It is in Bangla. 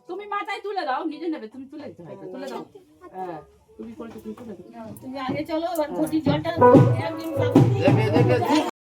তুমি মাথায় তুলে দাও, নিজে নেবে, তুমি তুলে দিতে হয়, তুলে দাও। হ্যাঁ তুমি করে তুমি তুলে দাও। তুমি আগে চলো, এবার ঘটি জলটা একদিন